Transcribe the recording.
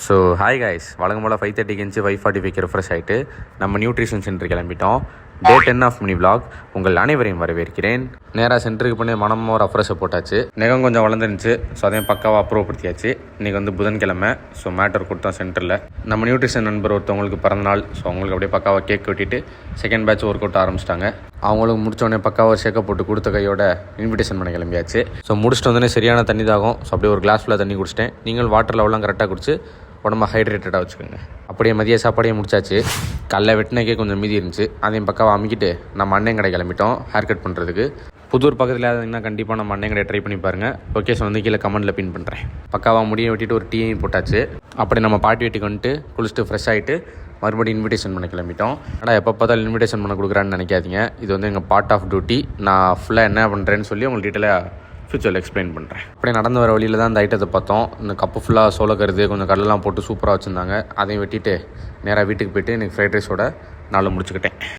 So hi guys, வழக்கம் போல் 5:30 inch 5:45 refresh ஆகிட்டு நம்ம நியூட்ரிஷன் சென்டர் கிளம்பிட்டோம். டே 10 ஆஃப் மினி விளாக் உங்கள் அனைவரையும் வரவேற்கிறேன். நேராக சென்டருக்கு பண்ணி மனமோ ரெஃப்ரெஷை போட்டாச்சு. நெகம் கொஞ்சம் வளர்ந்துருந்துச்சு, ஸோ அதையும் பக்காவாக அப்ரூவ் படுத்தியாச்சு. இன்றைக்கி வந்து புதன்கிழமை, ஸோ மேட்டர் கொடுத்தோம் சென்டரில். நம்ம நியூட்ரிஷன் நண்பர் ஒருத்தவங்களுக்கு பிறந்தநாள், ஸோ அவங்களுக்கு அப்படியே பக்காவாக கேக் வெட்டிட்டு செகண்ட் பேட்ச் ஒர்க் அவுட் ஆரம்பிச்சிட்டாங்க. அவங்களுக்கு முடித்தோடனே பக்காவாக ஷேக்கப் போட்டு கொடுத்த கையோட இன்விடேஷன் பண்ண கிளம்பியாச்சு. ஸோ முடிச்சுட்டு வந்தோடனே சரியான தண்ணி தாகும். ஸோ அப்படியே ஒரு கிளாஸ் ஃபுல்லாக தண்ணி குடிச்சிட்டேன். நீங்கள் வாட்டர் லெவலாம் கரெக்டாக குடிச்சு உடம்பு ஹைட்ரேட்டடாக வச்சுக்கோங்க. அப்படியே மதிய சாப்பாடையும் முடிச்சாச்சு. காலைல வெட்டினக்கே கொஞ்சம் மீதி இருந்துச்சு, அதையும் பக்காவாக அமுக்கிட்டு நம்ம அண்ணன் கடை கிளம்பிட்டோம் ஹேர் கட் பண்ணுறதுக்கு. புதூர் பக்கத்தில் இருந்தீங்கன்னா கண்டிப்பாக நம்ம அண்ணன் கடை ட்ரை பண்ணி பாருங்கள். லொக்கேஷன் வந்து கீழே கமெண்ட்டில் பின் பண்ணுறேன். பக்காவாக முடியை வெட்டிட்டு ஒரு டீயும் போட்டாச்சு. அப்படி நம்ம பாட்டி வீட்டுக்கு வந்துட்டு குளிச்சுட்டு ஃப்ரெஷ் ஆகிட்டு மறுபடியும் இன்விடேஷன் பண்ண கிளம்பிட்டோம். ஆனால் எப்போ பார்த்தாலும் இன்விடேஷன் பண்ண கொடுக்குறான்னு நினைக்காதீங்க. இது வந்து எங்கள் பார்ட் ஆஃப் டியூட்டி. நான் ஃபுல்லாக என்ன பண்ணுறேன்னு சொல்லி உங்களுக்கு டீட்டெயிலாக ஃபியூச்சரில் எக்ஸ்பிளைன் பண்ணுறேன். அப்படியே நடந்து வர வழியில் தான் அந்த ஐட்டத்தை பார்த்தோம். இந்த கப்பு ஃபுல்லாக சோளக்கருது கொஞ்சம் கடலெலாம் போட்டு சூப்பராக வச்சுருந்தாங்க. அதையும் வெட்டிட்டு நேராக வீட்டுக்கு போய்ட்டு எனக்கு ஃப்ரைட் ரைஸோட நாள் முடிச்சுக்கிட்டேன்.